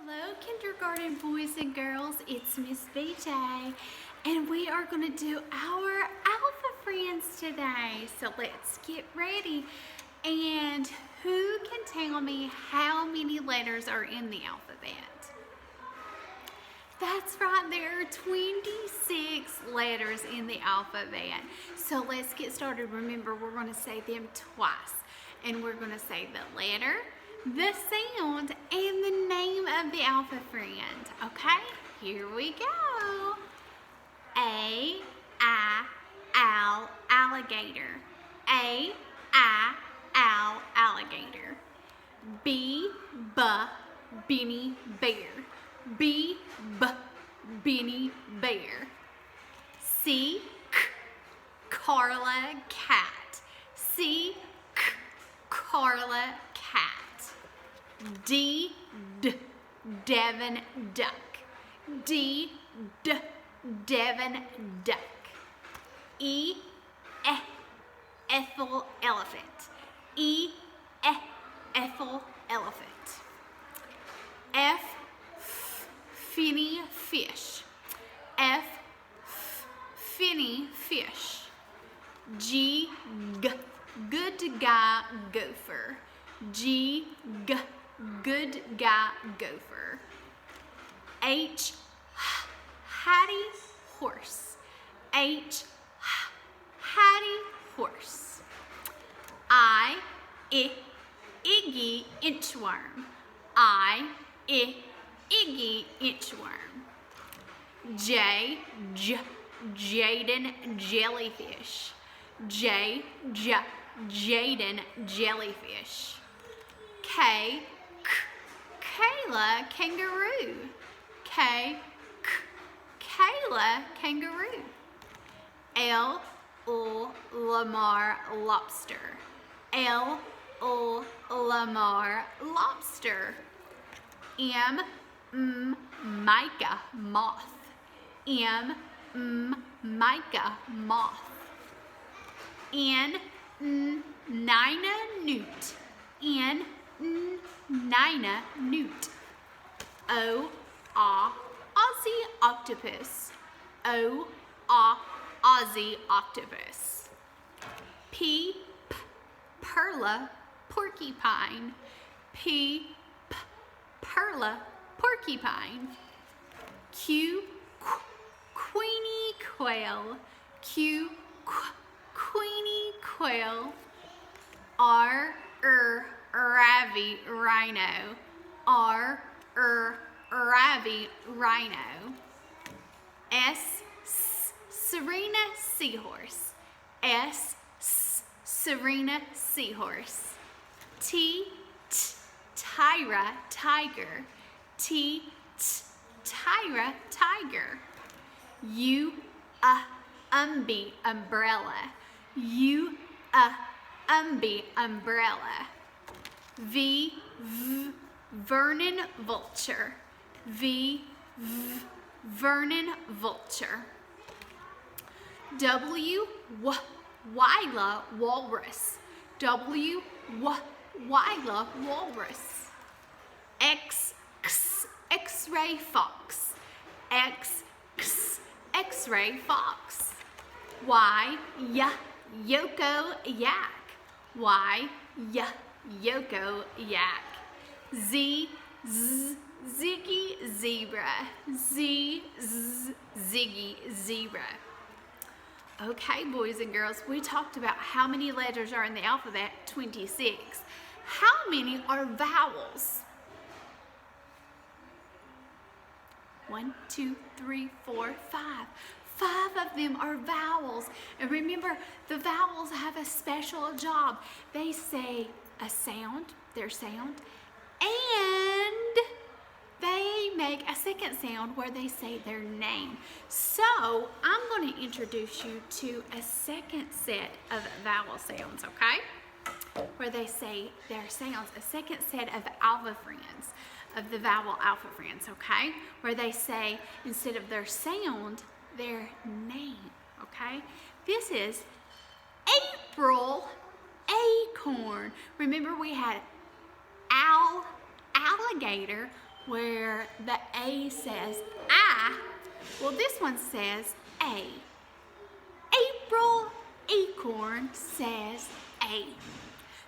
Hello, kindergarten boys and girls. It's Miss BJ, and we are going to do our Alpha Friends today. So let's get ready. And who can tell me how many letters are in the alphabet? That's right, there are 26 letters in the alphabet. So let's get started. Remember, we're going to say them twice. And we're going to say the letter, the sound, and the name of the Alpha Friend. Okay, here we go. A, I, owl, alligator. A, I, owl, alligator. B, Benny, bear. B, Benny, bear. C, Carla, cat. C, Carla, cat. D, Devin, duck. D, Devin, duck. E, Ethel, elephant. E, Ethel, elephant. F, Finny, fish. F, Finny, fish. G, good guy, gopher. G, good guy, gopher. H, Hattie, horse. H, Hattie, horse. I, Iggy, inchworm. I, Iggy, inchworm. J, Jaden, jellyfish. J, Jaden, jellyfish. K, Kayla, kangaroo. K, Kayla, kangaroo. L, Lamar, lobster. L, Lamar, lobster. M, Micah, moth. M, Micah, moth. N, Nina, newt. N, Nina, newt. O, Aussie, octopus. O, Aussie, octopus. P, Perla, porcupine. P, Perla, porcupine. Q, Queenie, quail. Q, Queenie, quail. R, Ravi, rhino. R, Ravi, rhino. S, Serena, seahorse. S, Serena, seahorse. T, Tyra, tiger. T, Tyra, tiger. U, Umby, umbrella. U, Umby, umbrella. V, Vernon, vulture. V, Vernon, vulture. W, Wyla, walrus. W, Wyla, walrus. X, X-ray, fox. X, X-ray, fox. Y, Yoko, yak. Y, Yoko, yak. Z, Ziggy, zebra. Z, Ziggy, zebra. Okay, boys and girls, we talked about how many letters are in the alphabet, 26. How many are vowels? 1, 2, 3, 4, 5. 5 of them are vowels. And remember, the vowels have a special job. They say a sound, their sound, and they make a second sound where they say their name. So I'm going to introduce you to a second set of vowel sounds, okay? Where they say their sounds, a second set of alpha friends, of the vowel alpha friends, okay? Where they say, instead of their sound, their name, okay? This is April, acorn. Remember we had alligator, where the A says I. Well, this one says A. April acorn says A.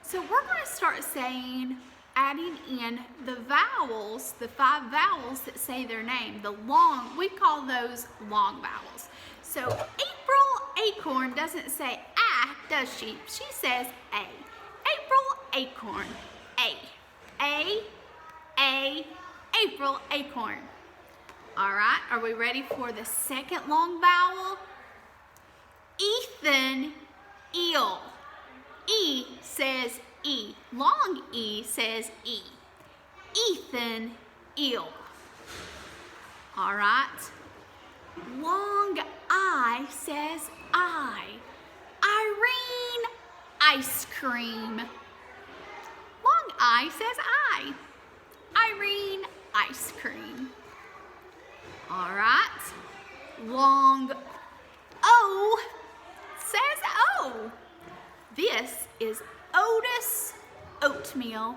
So we're going to start saying, adding in the vowels, the 5 vowels that say their name. The long, we call those long vowels. So April acorn doesn't say ah, does she? She says A. April acorn, A. A, April acorn. All right, are we ready for the second long vowel? Ethan, eel. E says E. Long E says E. Ethan, eel. All right. Long I says I. Irene, ice cream. Long I says I. Irene, ice cream. All right. Long O says O. This is Otis oatmeal.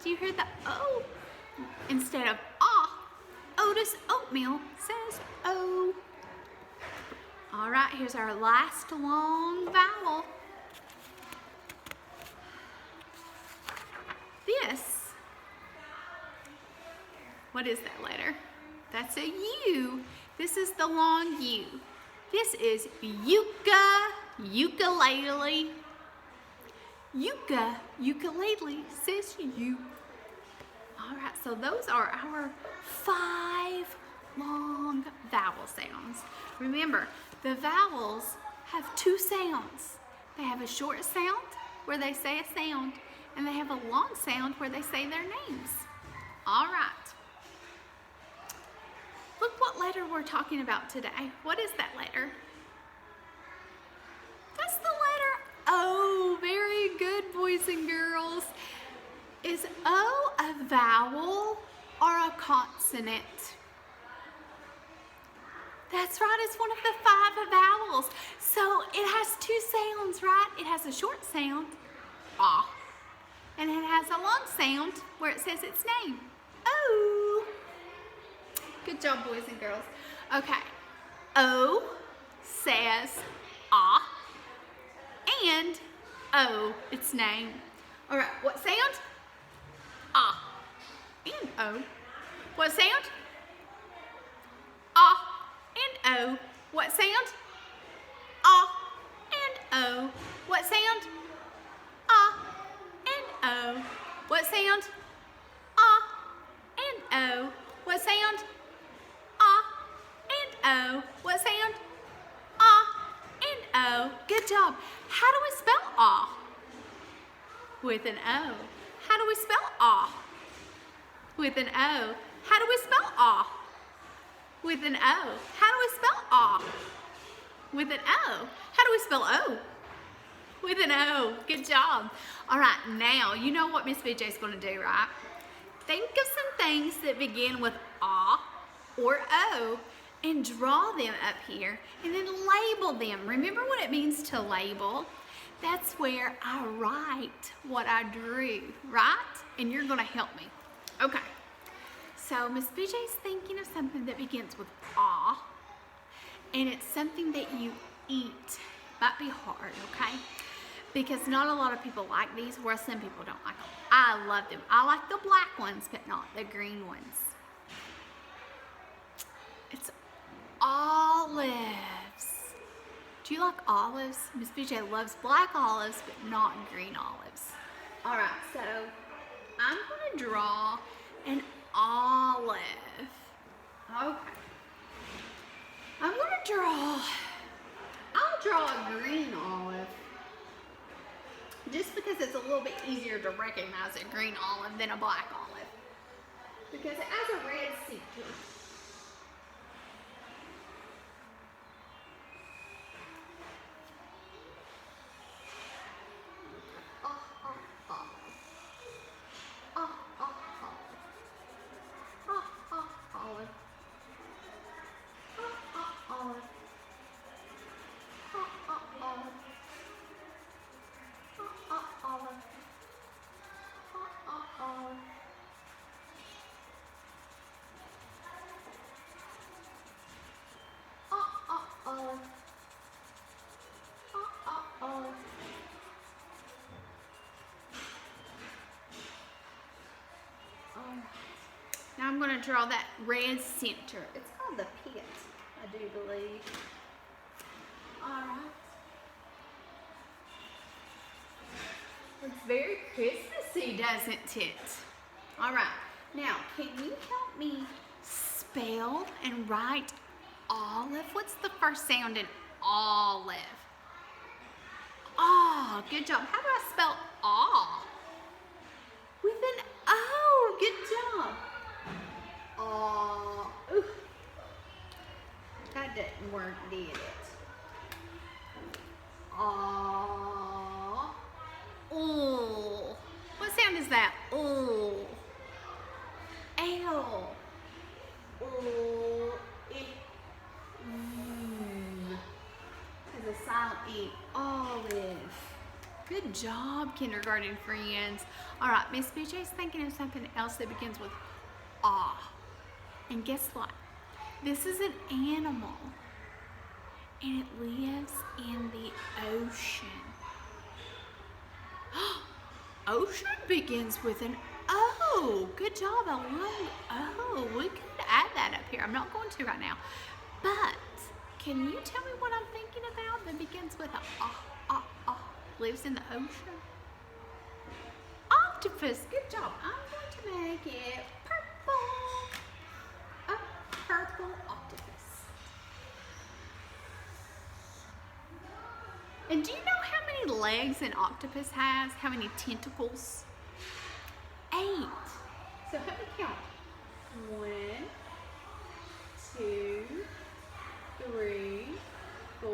Do you hear the O? Instead of ah, Otis oatmeal says O. All right, here's our last long vowel. This, what is that letter? That's a U. This is the long U. This is ukulele. Ukulele says U. All right, so those are our 5 long vowel sounds. Remember, the vowels have 2 sounds. They have a short sound where they say a sound, and they have a long sound where they say their names. All right. Look what letter we're talking about today. What is that letter? That's the letter O. Very good, boys and girls. Is O a vowel or a consonant? That's right, it's one of the 5 vowels. So it has 2 sounds, right? It has a short sound, ah, and it has a long sound where it says its name, O. Good job, boys and girls. Okay, O says ah, and O, its name. All right, what sound? Ah, and O. What sound? Ah, and O. What sound? Ah, and O. What sound? Ah, and O. What sound? Ah, and O. What sound? Ah, and O. What sound? Ah, and O. Good job. How do we spell ah? With an O. How do we spell ah? With an O. How do we spell ah? With an O. How do we spell ah? With an O. How do we spell O? With an O. Good job. All right, now you know what Miss BJ is going to do, right? Think of some things that begin with ah or O and draw them up here and then label them. Remember what it means to label? That's where I write what I drew, right? And you're going to help me. Okay. So Miss BJ's thinking of something that begins with ah, and it's something that you eat. Might be hard, okay? Because not a lot of people like these, whereas some people don't like them. I love them. I like the black ones, but not the green ones. It's olives. Do you like olives? Miss BJ loves black olives, but not green olives. All right, so I'm going to draw an olive. Okay. I'm going to I'll draw a green olive. Just because it's a little bit easier to recognize a green olive than a black olive. Because it has a red center. Now I'm going to draw that red center. It's called the pit, I do believe. Alright. Looks very Christmassy, doesn't it? Alright. Now, can you help me spell and write olive? What's the first sound in olive? Oh, good job. How do I spell aw? With an O. Good job. Aw. Ooh. That didn't work, did it? Aw. Ooh. What sound is that? Ooh. L. Ooh. Has a silent E. Olive. Good job, kindergarten friends. All right, Miss BJ's thinking of something else that begins with ah. And guess what? This is an animal, and it lives in the ocean. Ocean begins with an O. Good job, I love O. We could add that up here. I'm not going to right now. But can you tell me what I'm thinking about that begins with a lives in the ocean? Octopus. Good job. I'm going to make it purple. A purple octopus. And do you know how many legs an octopus has? How many tentacles? 8. So help me count. 1, 2, 3, 4,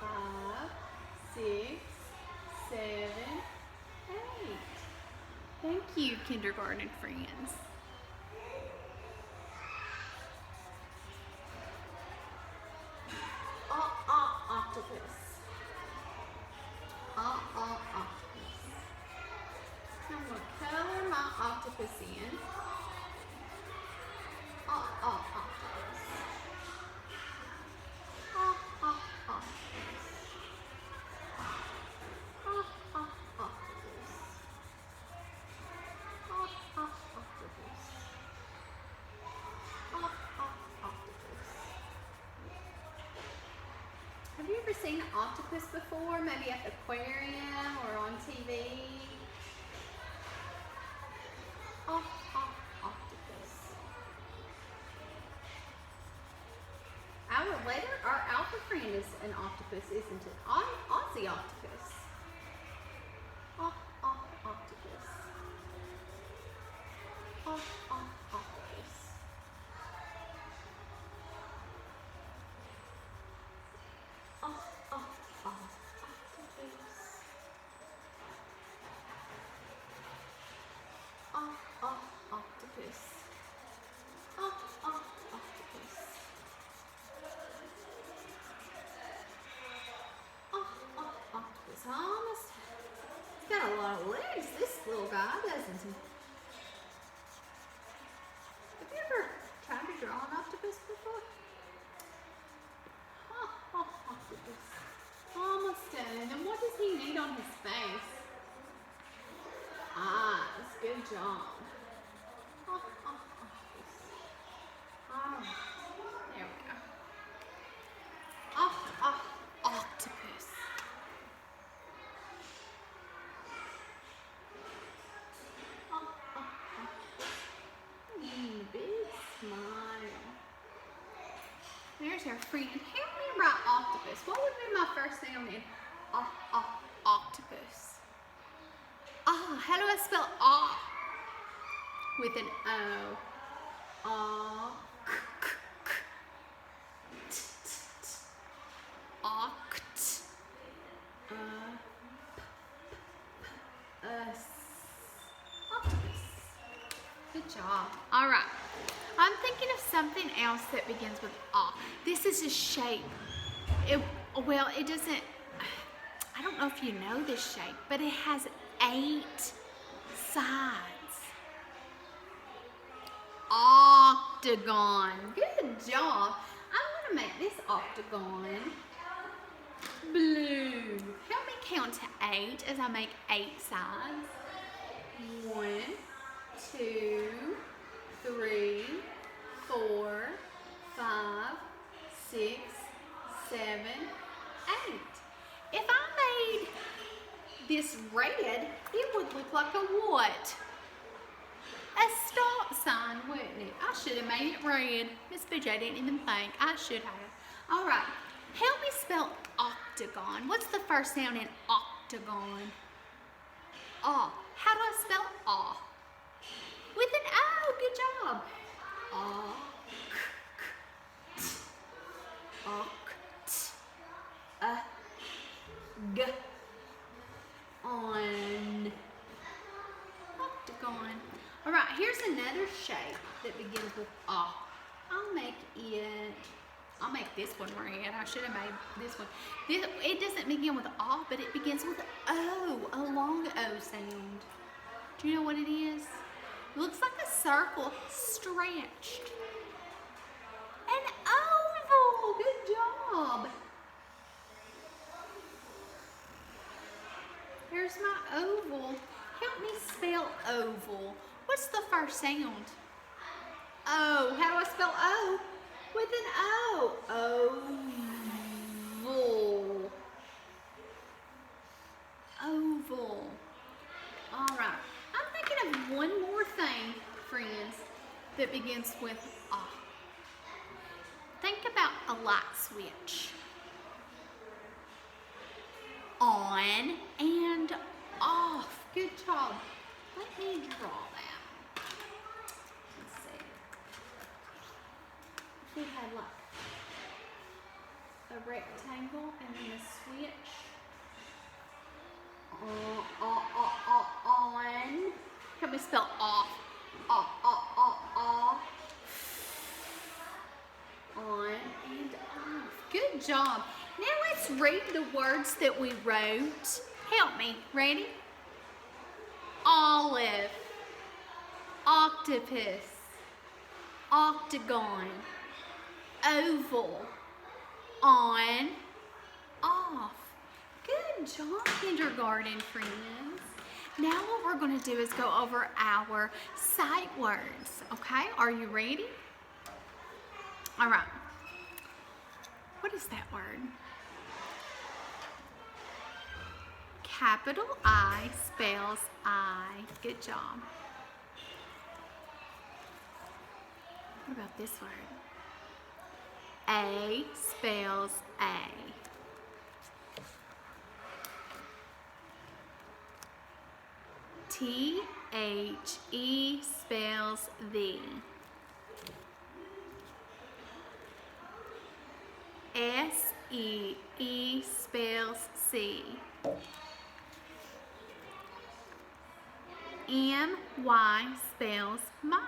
5, 6, 7, 8. Thank you, kindergarten friends. Octopus. Octopus. I'm going to color my octopus in. Octopus. Have you ever seen an octopus before? Maybe at the aquarium or on TV? Octopus. Our alpha friend is an octopus, isn't it? Aussie octopus. Octopus. Octopus. Octopus. Octopus. Octopus. Almost. He's got a lot of legs, this little guy, doesn't he? Have you ever tried to draw an octopus before? Octopus. Almost done. And what does he need on his face? Eyes. Good job. There we go. Octopus. Big smile. There's our friend. Help me write octopus. What would be my first sound in octopus? How do I spell ah? With an O. Octopus. Good job. All right. I'm thinking of something else that begins with ah. This is a shape. It doesn't. I don't know if you know this shape, but it has 8 sides. Octagon. Good job. I'm going to make this octagon blue. Help me count to 8 as I make 8 sides. 1, 2, 3, what? A stop sign, wouldn't it? I should have made it red. Miss BJ didn't even think. I should have. All right. Help me spell octagon. What's the first sound in octagon? Ah. How do I spell ah? With an O. Good job. Ah. On. Octagon. All right, here's another shape that begins with ah. I'll make this one red. I should have made this one. It doesn't begin with ah, but it begins with O, a long O sound. Do you know what it is? It looks like a circle stretched. An oval. Good job. Here's my oval. Help me spell oval. What's the first sound? O. How do I spell O? With an O. Oval. Oval. All right. I'm thinking of one more thing, friends, that begins with ah. Think about a light switch. On and off. Good job. Let me draw that. Let's see. If we had like a rectangle and then a switch. On. Help me spell off. On and off. Good job. Now let's read the words that we wrote. Help me. Ready? Olive, octopus, octagon, oval, on, off. Good job, kindergarten friends. Now what we're going to do is go over our sight words. Okay, are you ready? All right. What is that word? Capital I spells I. Good job. What about this word? A spells A. T-H-E spells thee. S-E-E spells see. M-Y spells my.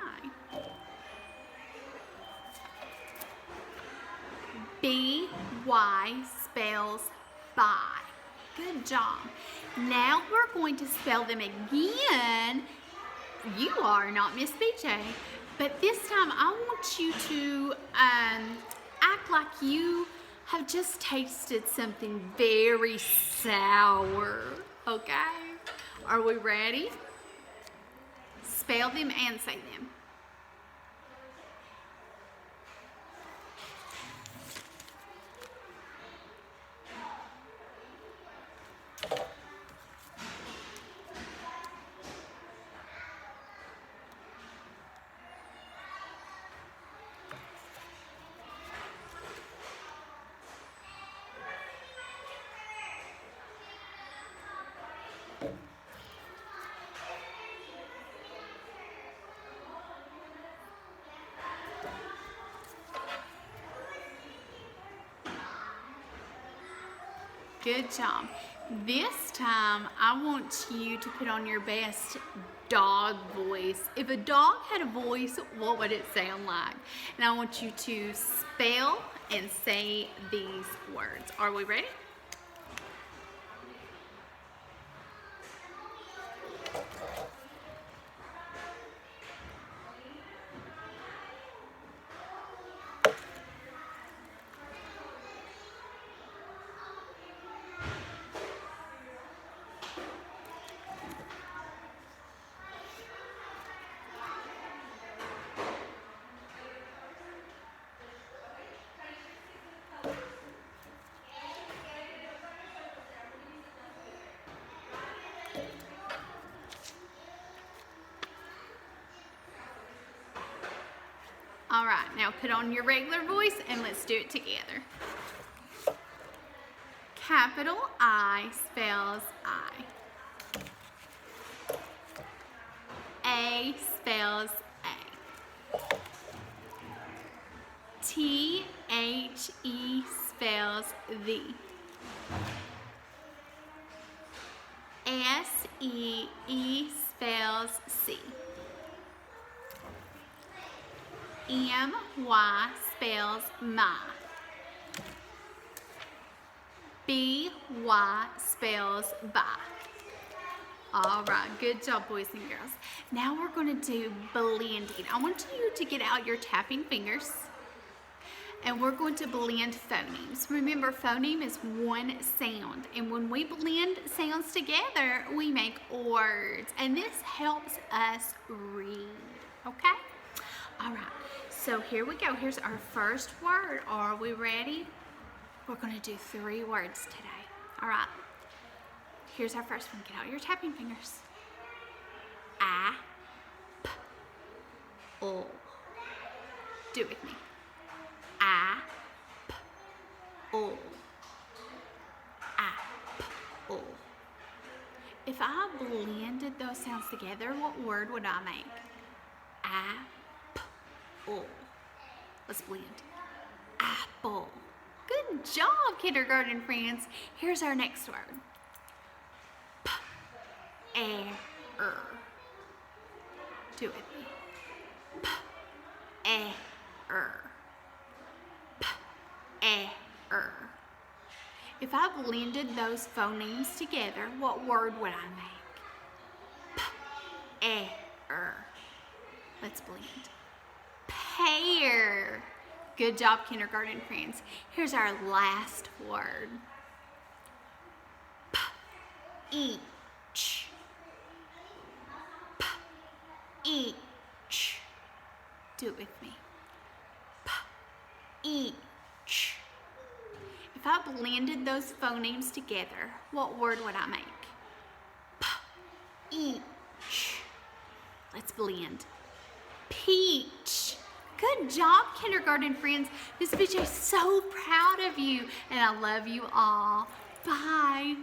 B-Y spells by. Good job. Now we're going to spell them again. You are, not Miss BJ. But this time I want you to act like you have just tasted something very sour. Okay? Are we ready? Spell them and say them. Good job. This time, I want you to put on your best dog voice. If a dog had a voice, what would it sound like? And I want you to spell and say these words. Are we ready? All right, now put on your regular voice and let's do it together. Capital I spells I. A spells A. T-H-E spells the. S-E-E spells C. M-Y spells my. B-Y spells by. All right, good job, boys and girls. Now we're going to do blending. I want you to get out your tapping fingers, and we're going to blend phonemes. Remember, phoneme is one sound, and when we blend sounds together, we make words, and this helps us read, okay? All right, so here we go. Here's our first word. Are we ready? We're going to do 3 words today, all right? Here's our first one. Get out your tapping fingers. A-P-O. Do it with me. A-P-O. A-P-O. If I blended those sounds together, what word would I make? A-P-O. Let's blend. Apple. Good job, kindergarten friends. Here's our next word. P-E-R. Do it with me. P-E-R. P-E-R. If I blended those phonemes together, what word would I make? P-E-R. Let's blend. Pear. Good job, kindergarten friends. Here's our last word. P-each. P-each. Do it with me. P-each. If I blended those phonemes together, what word would I make? P-each. Let's blend. Peach. Good job, kindergarten friends. Miss BJ is so proud of you, and I love you all. Bye.